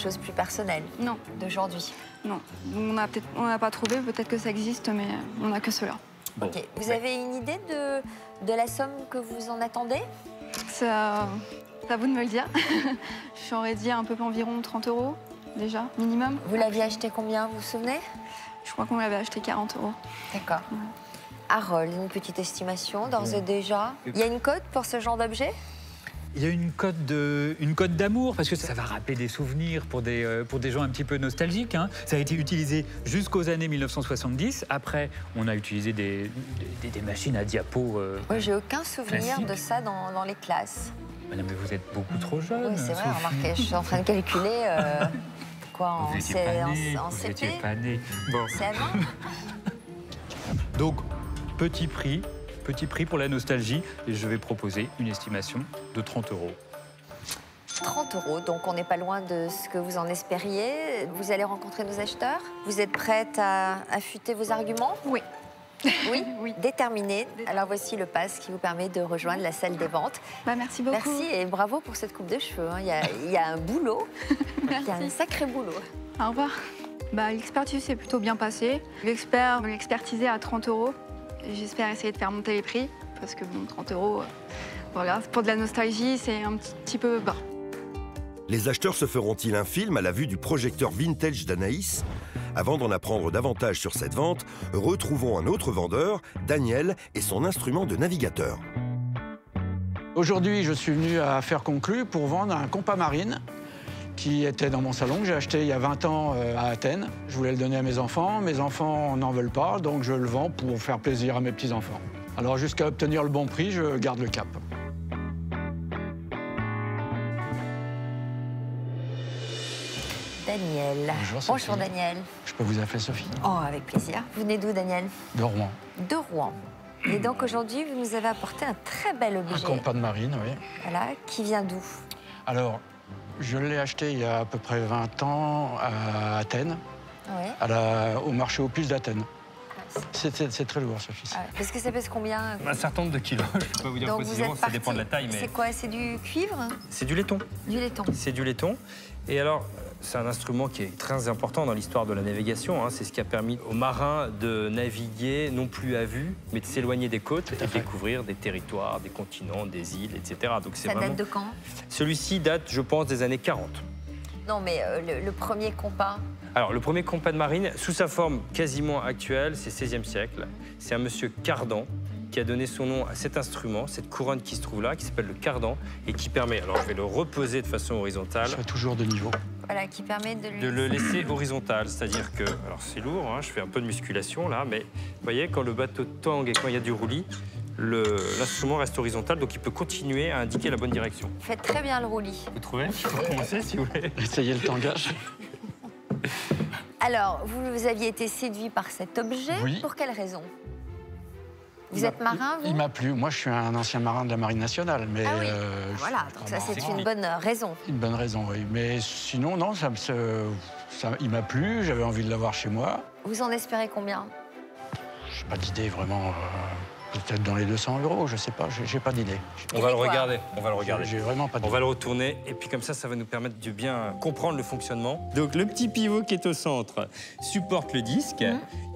choses plus personnelles? Non. D'aujourd'hui? Non. On n'a pas trouvé, peut-être que ça existe, mais on n'a que cela. Bon. Ok. Vous avez une idée de la somme que vous en attendez? C'est à vous de me le dire. J'aurais dit un peu environ 30 €, déjà, minimum. Vous l'aviez acheté combien, vous vous souvenez? Je crois qu'on l'avait acheté 40 €. D'accord. Ouais. Harold, une petite estimation, d'ores et déjà. Il y a une cote pour ce genre d'objet? Il y a une cote d'amour, parce que ça va rappeler des souvenirs pour des gens un petit peu nostalgiques. Hein. Ça a été utilisé jusqu'aux années 1970. Après, on a utilisé des machines à diapo. Oui, j'ai aucun souvenir classique. De ça dans les classes. Mais non, mais vous êtes beaucoup trop jeune. Oui, c'est vrai, remarquez, je suis en train de calculer quoi, en CP. Pas né. Bon. C'est avant. Donc, petit prix pour la nostalgie, et je vais proposer une estimation de 30 €. 30 €, donc on n'est pas loin de ce que vous en espériez. Vous allez rencontrer nos acheteurs. Vous êtes prête à affûter vos arguments? Oui. Oui, oui. Déterminée. Alors voici le pass qui vous permet de rejoindre la salle des ventes. Bah, merci beaucoup. Merci et bravo pour cette coupe de cheveux. Hein. Il y a un boulot. Il y a un sacré boulot. Au revoir. Bah, l'expertise s'est plutôt bien passée. L'expert m'a expertisé à 30 €. J'espère essayer de faire monter les prix, parce que bon, 30 €, voilà, pour de la nostalgie, c'est un petit peu bas. Les acheteurs se feront-ils un film à la vue du projecteur vintage d'Anaïs? Avant d'en apprendre davantage sur cette vente, retrouvons un autre vendeur, Daniel, et son instrument de navigateur. Aujourd'hui, je suis venu à Affaires Conclues pour vendre un compas marine qui était dans mon salon, que j'ai acheté il y a 20 ans à Athènes. Je voulais le donner à mes enfants n'en veulent pas, donc je le vends pour faire plaisir à mes petits-enfants. Alors jusqu'à obtenir le bon prix, je garde le cap. Daniel. Bonjour, Sophie. Bonjour Daniel. Je peux vous appeler Sophie? Oh, avec plaisir. Vous venez d'où, Daniel? De Rouen. De Rouen. Et donc aujourd'hui, vous nous avez apporté un très bel objet. Un compas de marine, oui. Voilà, qui vient d'où? Alors, je l'ai acheté il y a à peu près 20 ans à Athènes, ouais. Au marché aux puces d'Athènes. C'est très lourd, Sophie. Ah, parce que ça pèse combien? Un certain nombre de kilos. Je ne peux pas vous dire donc précisément, ça dépend de la taille. C'est quoi? C'est du cuivre? C'est du laiton. Du laiton. C'est du laiton. Et alors, c'est un instrument qui est très important dans l'histoire de la navigation. Hein. C'est ce qui a permis aux marins de naviguer non plus à vue, mais de s'éloigner des côtes et de découvrir des territoires, des continents, des îles, etc. Donc, ça date de quand? Celui-ci date, je pense, des années 40. Non, mais le premier compas? Alors, le premier compas de marine, sous sa forme quasiment actuelle, c'est 16e siècle. C'est un monsieur Cardan qui a donné son nom à cet instrument, cette couronne qui se trouve là, qui s'appelle le cardan, et qui permet, alors je vais le reposer de façon horizontale. Je fais toujours de niveau. Voilà, qui permet de le laisser horizontal, c'est-à-dire que, alors c'est lourd, hein, je fais un peu de musculation là, mais vous voyez, quand le bateau tangue et quand il y a du roulis, l'instrument reste horizontal, donc il peut continuer à indiquer la bonne direction. Faites très bien le roulis. Vous trouvez? Je peux commencer si vous voulez. Essayez le tangage. Alors, vous aviez été séduit par cet objet. Oui. Pour quelle raison? Vous êtes marin, vous? Il m'a plu. Moi, je suis un ancien marin de la Marine nationale. Mais, ah oui, voilà, donc ça, c'est une bonne raison. Une bonne raison, oui. Mais sinon, non, il m'a plu, j'avais envie de l'avoir chez moi. Vous en espérez combien? Je n'ai pas d'idée, vraiment. Peut-être dans les 200 €, je sais pas, j'ai pas d'idée. On va le regarder, on va le regarder. J'ai vraiment pas d'idée. On va le retourner et puis comme ça va nous permettre de bien comprendre le fonctionnement. Donc le petit pivot qui est au centre supporte le disque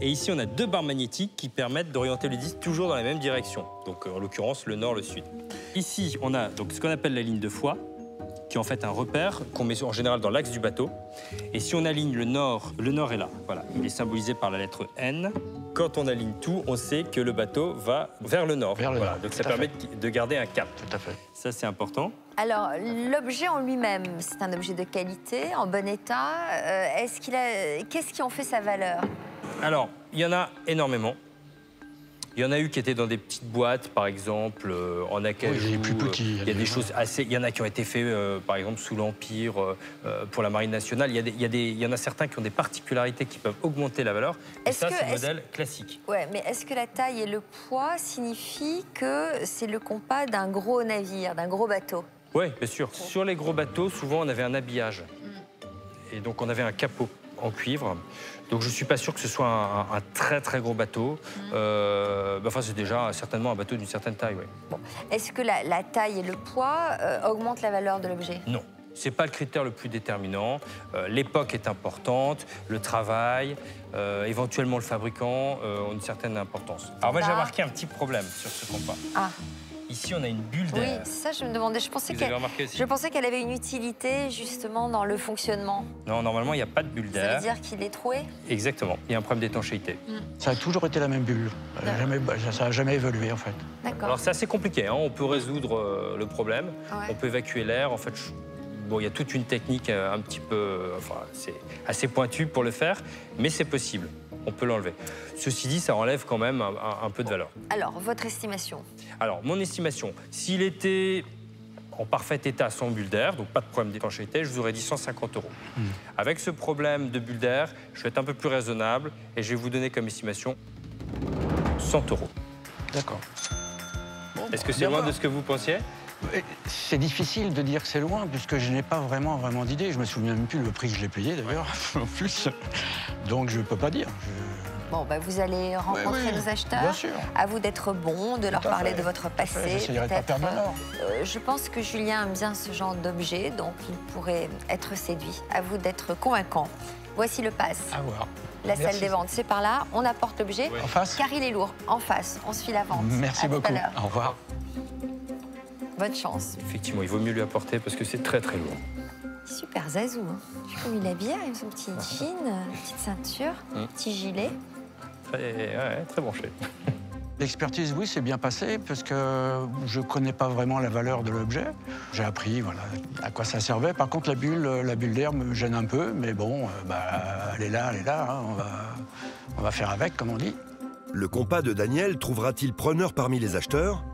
et ici on a 2 barres magnétiques qui permettent d'orienter le disque toujours dans la même direction. Donc en l'occurrence le nord, le sud. Ici on a donc ce qu'on appelle la ligne de foie, qui est en fait un repère qu'on met en général dans l'axe du bateau. Et si on aligne le nord est là. Voilà, il est symbolisé par la lettre N. Quand on aligne tout, on sait que le bateau va vers le nord. Nord. Donc ça permet de garder un cap. Tout à fait. Ça, c'est important. Alors, l'objet en lui-même, c'est un objet de qualité, en bon état. Qu'est-ce qui en fait sa valeur? Alors, il y en a énormément. Il y en a eu qui étaient dans des petites boîtes, par exemple, en acajou. Oui, les plus petits. Il y a des choses assez... Il y en a qui ont été faits, par exemple, sous l'Empire, pour la Marine nationale. Il y en a certains qui ont des particularités qui peuvent augmenter la valeur. Et ça, c'est le modèle classique. Ouais, mais est-ce que la taille et le poids signifient que c'est le compas d'un gros navire, d'un gros bateau? Oui, bien sûr. Sur les gros bateaux, souvent, on avait un habillage. Et donc, on avait un capot en cuivre. Donc, je ne suis pas sûr que ce soit un très, très gros bateau. Enfin, c'est déjà certainement un bateau d'une certaine taille, oui. Bon. Est-ce que la taille et le poids augmentent la valeur de l'objet? Non. Ce n'est pas le critère le plus déterminant. L'époque est importante, le travail, éventuellement le fabricant ont une certaine importance. Alors, moi, j'ai remarqué un petit problème sur ce compas. Ah. Ici, on a une bulle d'air. Oui, ça, je me demandais. Je pensais qu'elle avait une utilité, justement, dans le fonctionnement. Non, normalement, il n'y a pas de bulle d'air. Ça veut dire qu'il est troué? Exactement. Il y a un problème d'étanchéité. Ça a toujours été la même bulle. Ça n'a jamais évolué, en fait. D'accord. Alors, c'est assez compliqué. Hein. On peut résoudre le problème. Ouais. On peut évacuer l'air. En fait, bon, il y a toute une technique un petit peu... Enfin, c'est assez pointu pour le faire, mais c'est possible. On peut l'enlever. Ceci dit, ça enlève quand même un peu de valeur. Alors, votre estimation? Alors, mon estimation, s'il était en parfait état sans bulle d'air, donc pas de problème d'étanchéité, je vous aurais dit 150 €. Avec ce problème de bulle d'air, je vais être un peu plus raisonnable et je vais vous donner comme estimation 100 €. D'accord. Est-ce que c'est loin de ce que vous pensiez? C'est difficile de dire que c'est loin, puisque je n'ai pas vraiment d'idée. Je me souviens même plus le prix que je l'ai payé, d'ailleurs, en plus. Donc, je ne peux pas dire. Bon, bah, vous allez rencontrer nos acheteurs. Bien sûr. À vous d'être bon, de leur parler de votre passé. J'essayerai de pas perdre l'or. Je pense que Julien aime bien ce genre d'objet, donc il pourrait être séduit. À vous d'être convaincant. Voici le pass. À voir. La salle des ventes, c'est par là. On apporte l'objet. En face? Car il est lourd. En face. On suit la vente. Merci beaucoup. Au revoir. Bonne chance. Effectivement, il vaut mieux lui apporter parce que c'est très, très lourd. Super zazou. Hein. Comme il est habillé avec son petit jean, petite ceinture, petit gilet. Très branché. L'expertise, oui, c'est bien passé parce que je ne connais pas vraiment la valeur de l'objet. J'ai appris voilà, à quoi ça servait. Par contre, la bulle d'air me gêne un peu, mais bon, elle est là. Hein. On va faire avec, comme on dit. Le compas de Daniel trouvera-t-il preneur parmi les acheteurs?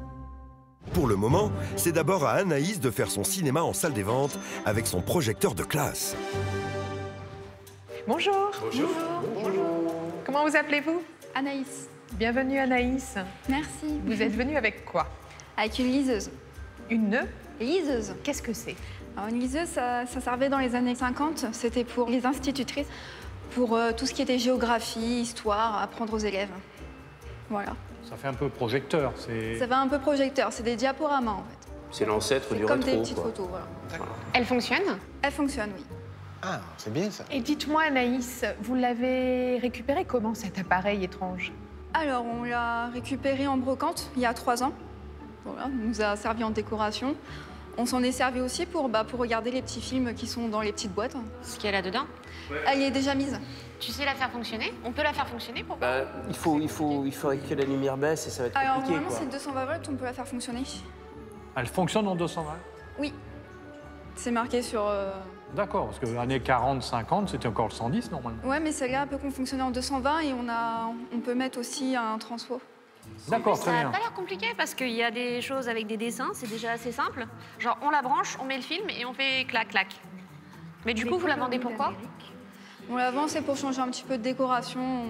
Pour le moment, c'est d'abord à Anaïs de faire son cinéma en salle des ventes avec son projecteur de classe. Bonjour. Bonjour. Bonjour. Comment vous appelez-vous? Anaïs. Bienvenue Anaïs. Merci. Vous êtes venue avec quoi? Avec une liseuse. Une liseuse. Qu'est-ce que c'est? Alors une liseuse, ça servait dans les années 50. C'était pour les institutrices, pour tout ce qui était géographie, histoire, apprendre aux élèves. Voilà. Ça fait un peu projecteur. Ça fait un peu projecteur. C'est des diaporamas, en fait. C'est l'ancêtre du rétro. Comme des petites photos, voilà. Elle fonctionne? Elle fonctionne, oui. Ah, c'est bien ça. Et dites-moi, Anaïs, vous l'avez récupéré comment, cet appareil étrange? Alors, on l'a récupéré en brocante, il y a 3 ans. Voilà, on nous a servi en décoration. On s'en est servi aussi pour regarder les petits films qui sont dans les petites boîtes. Ce qu'il y a là-dedans? Elle y est déjà mise. Tu sais la faire fonctionner? On peut la faire fonctionner pour il faudrait que la lumière baisse et ça va être Alors, compliqué. normalement, c'est 220 volts, on peut la faire fonctionner. Elle fonctionne en 220? Oui. C'est marqué sur... D'accord, parce que les années 40-50, c'était encore le 110 normalement. Ouais, mais celle-là peut fonctionner en 220 et on peut mettre aussi un transfo. D'accord, très bien. Ça n'a pas l'air compliqué parce qu'il y a des choses avec des dessins, c'est déjà assez simple. Genre, on la branche, on met le film et on fait clac-clac. Mais du coup, vous la vendez pourquoi? On la vend, c'est pour changer un petit peu de décoration.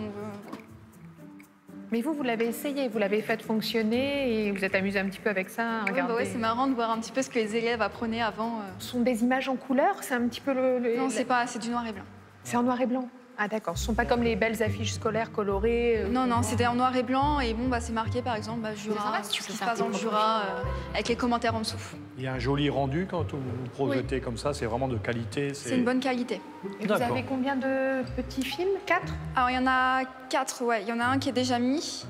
Mais vous l'avez essayé, vous l'avez fait fonctionner et vous êtes amusé un petit peu avec ça. Oui, Regardez. bah ouais, c'est marrant de voir un petit peu ce que les élèves apprenaient avant. Ce sont des images en couleur, c'est un petit peu Non, c'est du noir et blanc. C'est en noir et blanc. Ah d'accord, ce ne sont pas comme les belles affiches scolaires colorées. Non, non, c'était en noir et blanc et bon, bah, c'est marqué par exemple Jura, ce qui se passe dans le Jura, avec les commentaires en dessous. Il y a un joli rendu quand vous projetez comme ça, c'est vraiment de qualité. C'est une bonne qualité. Et vous avez combien de petits films? 4? Alors il y en a 4, ouais. Il y en a un qui est déjà mis.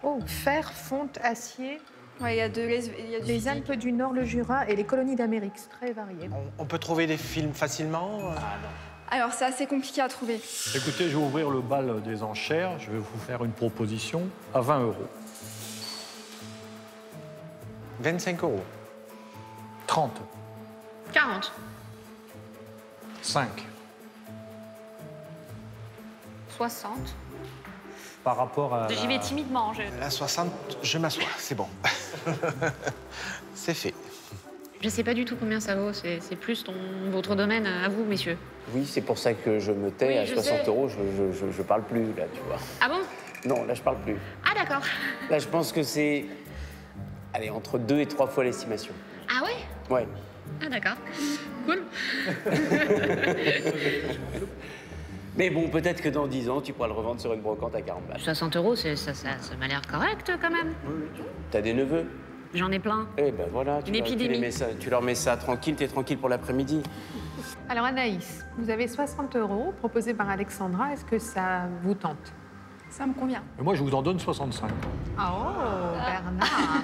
Oh, fer, fonte, acier. Ouais, il y a les Alpes du Nord, le Jura et les colonies d'Amérique, c'est très varié. On peut trouver des films facilement? Ah non. Alors, c'est assez compliqué à trouver. Écoutez, je vais ouvrir le bal des enchères. Je vais vous faire une proposition à 20 €. 25 €. 30. 40. 5. 60. Par rapport à... J'y vais timidement. Là, 60, je m'assois, c'est bon. C'est fait. Je sais pas du tout combien ça vaut. C'est plus votre domaine à vous, messieurs. Oui, c'est pour ça que je me tais. Oui, à je 60 sais. €, je parle plus, là, tu vois. Ah bon? Non, là, je parle plus. Ah d'accord. Là, je pense que c'est... Allez, entre 2 et 3 fois l'estimation. Ah ouais? Ouais. Ah d'accord. Cool. Mais bon, peut-être que dans 10 ans, tu pourras le revendre sur une brocante à 40 balles. 60 €, ça m'a l'air correct quand même. T'as des neveux? J'en ai plein. Eh ben voilà, Une épidémie. tu leur mets ça tranquille, t'es tranquille pour l'après-midi. Alors Anaïs, vous avez 60 € proposés par Alexandra. Est-ce que ça vous tente? Ça me convient. Et moi, je vous en donne 65. Oh, Bernard.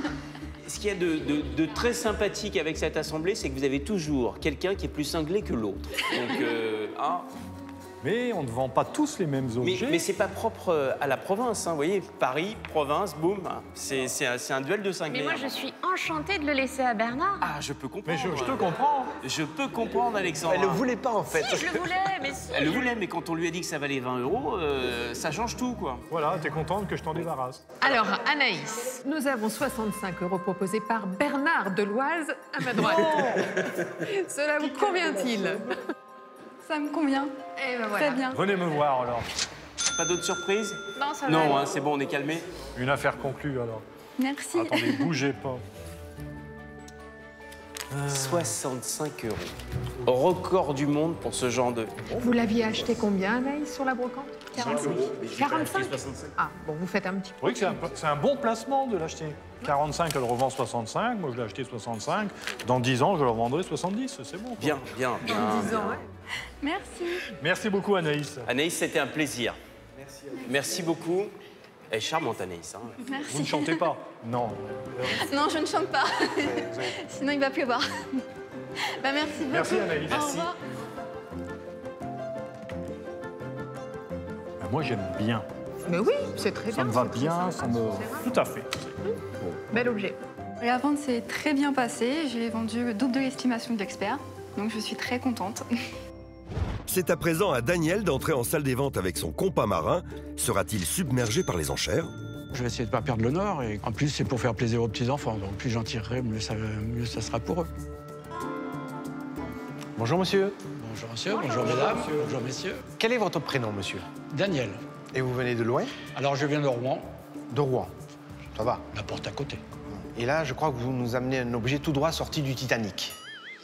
Ce qu'il y a de très sympathique avec cette assemblée, c'est que vous avez toujours quelqu'un qui est plus cinglé que l'autre. Donc, Mais on ne vend pas tous les mêmes objets. Mais c'est pas propre à la province, hein, vous voyez, Paris, province, boum, c'est un duel de cinglés. Mais moi, je suis enchantée de le laisser à Bernard. Ah, je peux comprendre. Mais je te comprends. Je peux comprendre, Alexandre. Elle le voulait pas, en fait. Si, je le voulais, mais si. Elle le voulait, mais quand on lui a dit que ça valait 20 €, ça change tout, quoi. Voilà, t'es contente que je t'en débarrasse. Alors Anaïs, nous avons 65 € proposés par Bernard Deloise à ma droite. Cela vous convient-il? Ça me convient. Eh ben voilà. Très bien. Venez me voir alors. Pas d'autres surprises? Non, ça va. Non, hein, c'est bon, on est calmé. Une affaire conclue alors. Merci. Attendez, bougez pas. 65 €. Record du monde pour ce genre de... Vous l'aviez acheté combien, Anaïs, sur la brocante? 45. 45. Ah, bon, vous faites un petit peu. Oui, c'est un bon placement de l'acheter. 45, elle revend 65. Moi, je l'ai acheté 65. Dans 10 ans, je le revendrai 70. C'est bon. Bien. Dans 10 ans, ouais. Merci. Merci beaucoup, Anaïs. Anaïs, c'était un plaisir. Merci beaucoup. Elle est charmante, Anaïs. Hein. Merci. Vous ne chantez pas? Non. Non, je ne chante pas. Sinon, il va pleuvoir. Bah, merci beaucoup. Merci, Anaïs. Au revoir. Moi, j'aime bien. Mais oui, c'est très bien. Ça me va c'est très bien, sympa, ça me... c'est Tout à fait. Bel objet. La vente s'est très bien passée. J'ai vendu le double de l'estimation de l'expert. Donc, je suis très contente. C'est à présent à Daniel d'entrer en salle des ventes avec son compas marin. Sera-t-il submergé par les enchères? Je vais essayer de ne pas perdre le nord. Et en plus, c'est pour faire plaisir aux petits-enfants. Donc plus j'en tirerai, mieux ça sera pour eux. Bonjour, monsieur. Bonjour, monsieur. Bonjour, mesdames. Bonjour, messieurs. Quel est votre prénom, monsieur? Daniel. Et vous venez de loin? Alors, je viens de Rouen. De Rouen. Ça va. La porte à côté. Et là, je crois que vous nous amenez un objet tout droit sorti du Titanic.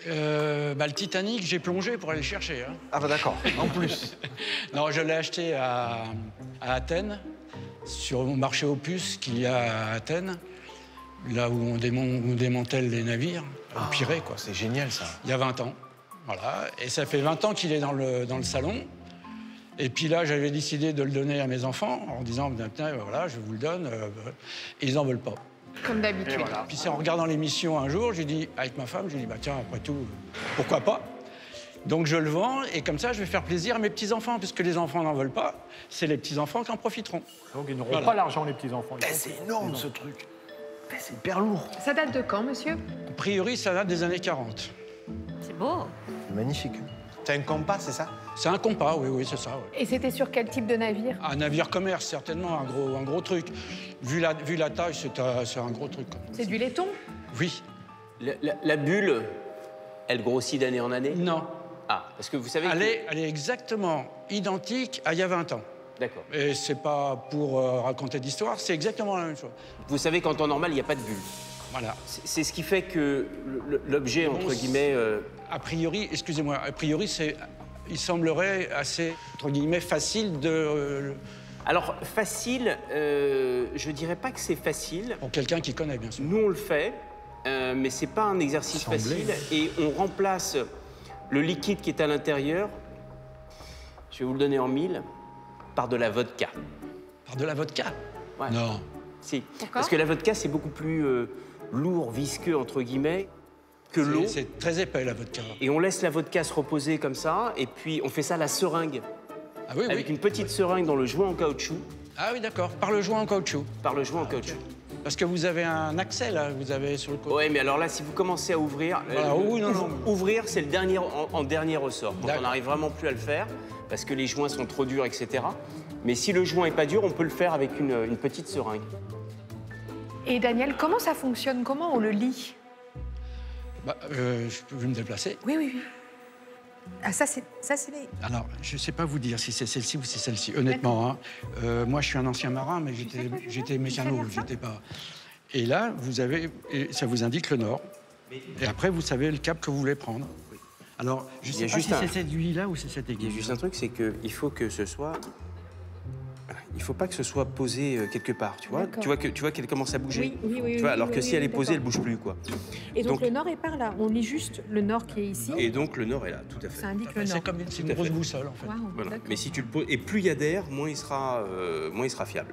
Le Titanic, j'ai plongé pour aller le chercher. Hein. Ah bah d'accord, en plus. Non, je l'ai acheté à Athènes, sur mon marché aux puces qu'il y a à Athènes, là où on démantèle les navires, au Pirée, quoi. C'est génial, ça. Il y a 20 ans, voilà. Et ça fait 20 ans qu'il est dans le salon. Et puis là, j'avais décidé de le donner à mes enfants, en disant, tiens, voilà, je vous le donne. Et ils n'en veulent pas. Comme d'habitude. Voilà. Puis c'est en regardant l'émission un jour, j'ai dit, avec ma femme, j'ai dit, bah tiens, après tout, pourquoi pas? Donc je le vends, et comme ça, je vais faire plaisir à mes petits-enfants, puisque les enfants n'en veulent pas, c'est les petits-enfants qui en profiteront. Donc ils n'auront pas l'argent, les petits-enfants. C'est énorme, ce truc. C'est hyper lourd. Ça date de quand, monsieur? A priori, ça date des années 40. C'est beau. Magnifique. C'est un compas, c'est ça? C'est un compas, oui, c'est ça. Ouais. Et c'était sur quel type de navire? Un navire commerce, certainement, un gros truc. Vu la taille, c'est un gros truc. C'est du laiton? Oui. La bulle, elle grossit d'année en année? Non. Ah. parce que vous savez... Elle est exactement identique à il y a 20 ans. D'accord. Et c'est pas pour raconter d'histoire, c'est exactement la même chose. Vous savez qu'en temps normal, il n'y a pas de bulle. Voilà. C'est ce qui fait que l'objet, entre guillemets... A priori, excusez-moi, a priori, il semblerait assez, entre guillemets, facile de... Alors, facile, je dirais pas que c'est facile. Pour quelqu'un qui connaît, bien sûr. Nous, on le fait, mais c'est pas un exercice facile. Et on remplace le liquide qui est à l'intérieur, je vais vous le donner en 1000, par de la vodka. Par de la vodka? Ouais. Non. Si. Parce que la vodka, c'est beaucoup plus lourd, visqueux, entre guillemets, que l'eau. C'est très épais, la vodka. Et on laisse la vodka se reposer comme ça, et puis on fait ça à la seringue. Ah oui, avec une petite seringue dans le joint en caoutchouc. Ah oui, d'accord. Par le joint en caoutchouc. Par le joint en caoutchouc. Parce que vous avez un accès, là, vous avez sur le côté. Oui, mais alors là, si vous commencez à ouvrir... Voilà, oui, non. Ouvrir, c'est le dernier, en dernier ressort. Donc on n'arrive vraiment plus à le faire, parce que les joints sont trop durs, etc. Mais si le joint n'est pas dur, on peut le faire avec une petite seringue. Et Daniel, comment ça fonctionne? Comment on le lit? Je peux me déplacer? Oui, oui, oui. Ah, ça, c'est les... Alors, je ne sais pas vous dire si c'est celle-ci ou si c'est celle-ci, honnêtement. Hein. Moi, je suis un ancien marin, mais j'étais mécano, j'étais pas... Et là, ça vous indique le nord. Et après, vous savez le cap que vous voulez prendre. Alors, je ne sais pas si c'est cette aiguille-là ou c'est cette aiguille. Il y a juste un truc, c'est qu'il faut que ce soit... Il ne faut pas que ce soit posé quelque part, tu vois. Tu vois qu'elle commence à bouger. Oui, tu vois, alors que oui, si elle est posée, elle ne d'accord. bouge plus, quoi. Et donc le nord est par là. On lit juste le nord qui est ici. Et donc le nord est là, tout à fait. Ça indique le nord. C'est une grosse boussole, en fait. Wow, voilà. d'accord. Mais si tu le poses, et plus il y a d'air, moins il sera fiable.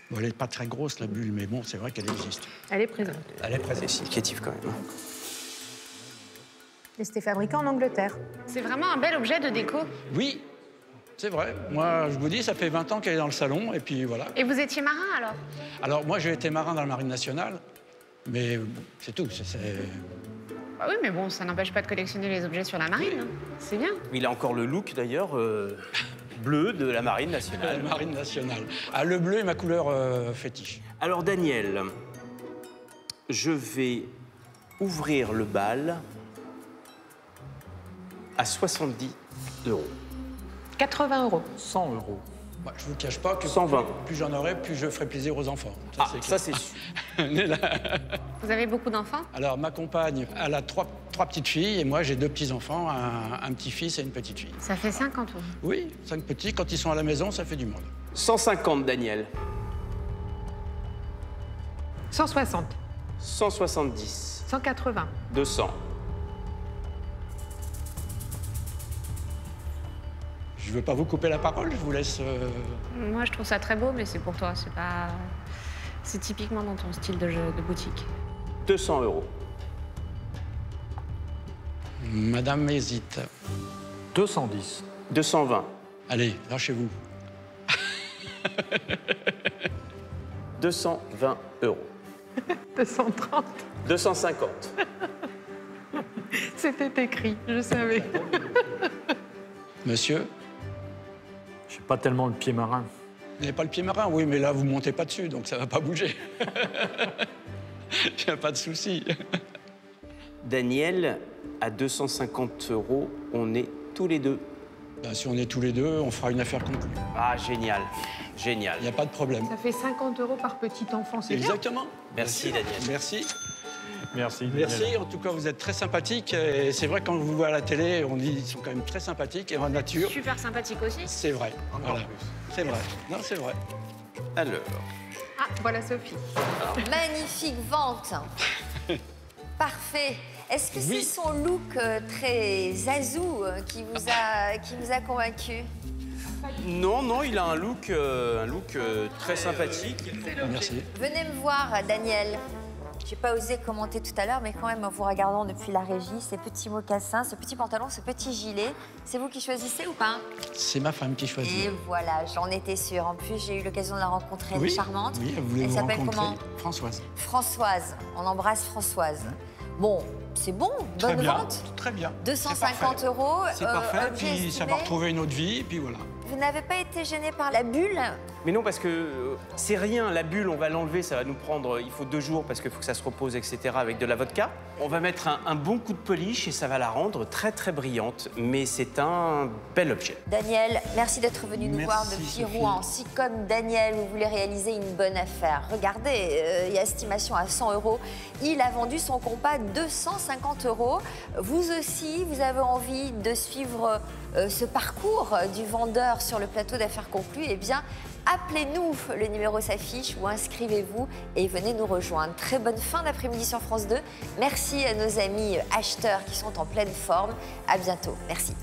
Bon, elle n'est pas très grosse, la bulle, mais bon, c'est vrai qu'elle existe. Elle est présente. Elle est présente. C'est significatif quand même. Et c'était fabriqué en Angleterre. C'est vraiment un bel objet de déco. Oui, c'est vrai. Moi, je vous dis, ça fait 20 ans qu'elle est dans le salon, et puis voilà. Et vous étiez marin, alors? Alors, moi, j'ai été marin dans la Marine nationale, mais c'est tout. Bah oui, mais bon, ça n'empêche pas de collectionner les objets sur la marine. Hein. C'est bien. Il a encore le look, d'ailleurs, bleu de la Marine nationale. La Marine nationale. Ah, le bleu est ma couleur fétiche. Alors, Daniel, je vais ouvrir le bal à 70 €. 80 €. 100 €. Bah, je ne vous cache pas que 120. plus j'en aurai, plus je ferai plaisir aux enfants. Ça, c'est sûr. Vous avez beaucoup d'enfants? Alors, ma compagne, elle a trois petites filles, et moi, j'ai 2 petits-enfants, un petit-fils et une petite fille. Ça fait 50 €. Oui, 5 petits. Quand ils sont à la maison, ça fait du monde. 150, Daniel. 160. 170. 180. 200. Je ne veux pas vous couper la parole, je vous laisse... Moi, je trouve ça très beau, mais c'est pour toi. C'est pas... C'est typiquement dans ton style de boutique. 200 €. Madame hésite. 210. 220. Allez, lâchez-vous. 220 €. 230. 250. C'était écrit, je savais. Monsieur? Je n'ai pas tellement le pied marin. Vous n'avez pas le pied marin? Oui, mais là, vous ne montez pas dessus, donc ça ne va pas bouger. Il n'y a pas de souci. Daniel, à 250 €, on est tous les deux. Ben, si on est tous les deux, on fera une affaire conclue. Ah, génial. Génial. Il n'y a pas de problème. Ça fait 50 € par petit enfant, c'est bien. Exactement. Merci, Daniel. Merci. Merci, Daniel. Merci, en tout cas, vous êtes très sympathique. Et c'est vrai, quand on vous voit à la télé, on dit qu'ils sont quand même très sympathiques et en nature. Super sympathique aussi. C'est vrai. Voilà. C'est vrai. Non, c'est vrai. Alors. Ah, voilà Sophie. Magnifique vente. Parfait. Est-ce que Oui. c'est son look très zazou qui vous a convaincu? Non, non, il a un look très sympathique. Merci. Venez me voir, Daniel. J'ai pas osé commenter tout à l'heure, mais quand même, en vous regardant depuis la régie, ces petits mocassins, ce petit pantalon, ce petit gilet, c'est vous qui choisissez ou pas? C'est ma femme qui choisit. Et voilà, j'en étais sûre. En plus, j'ai eu l'occasion de la rencontrer, elle est charmante. Oui, elle voulait Elle vous s'appelle rencontrer. comment? Françoise. Françoise. On embrasse Françoise. Bon, c'est bon, Très bonne bien. vente. Très bien. 250 €. C'est parfait. objet Puis ça estimé. va retrouver une autre vie, et puis voilà. Vous n'avez pas été gêné par la bulle? Mais non, parce que c'est rien, la bulle, on va l'enlever, ça va nous prendre, il faut 2 jours parce qu'il faut que ça se repose, etc., avec de la vodka. On va mettre un bon coup de polish et ça va la rendre très, très brillante. Mais c'est un bel objet. Daniel, merci d'être venu nous voir Merci, depuis Sophie. Rouen. Si, comme Daniel, vous voulez réaliser une bonne affaire, regardez, il y a estimation à 100 €. Il a vendu son compas 250 €. Vous aussi, vous avez envie de suivre ce parcours du vendeur sur le plateau d'affaires conclues, eh bien, appelez-nous, le numéro s'affiche, ou inscrivez-vous et venez nous rejoindre. Très bonne fin d'après-midi sur France 2. Merci à nos amis acheteurs qui sont en pleine forme. À bientôt. Merci.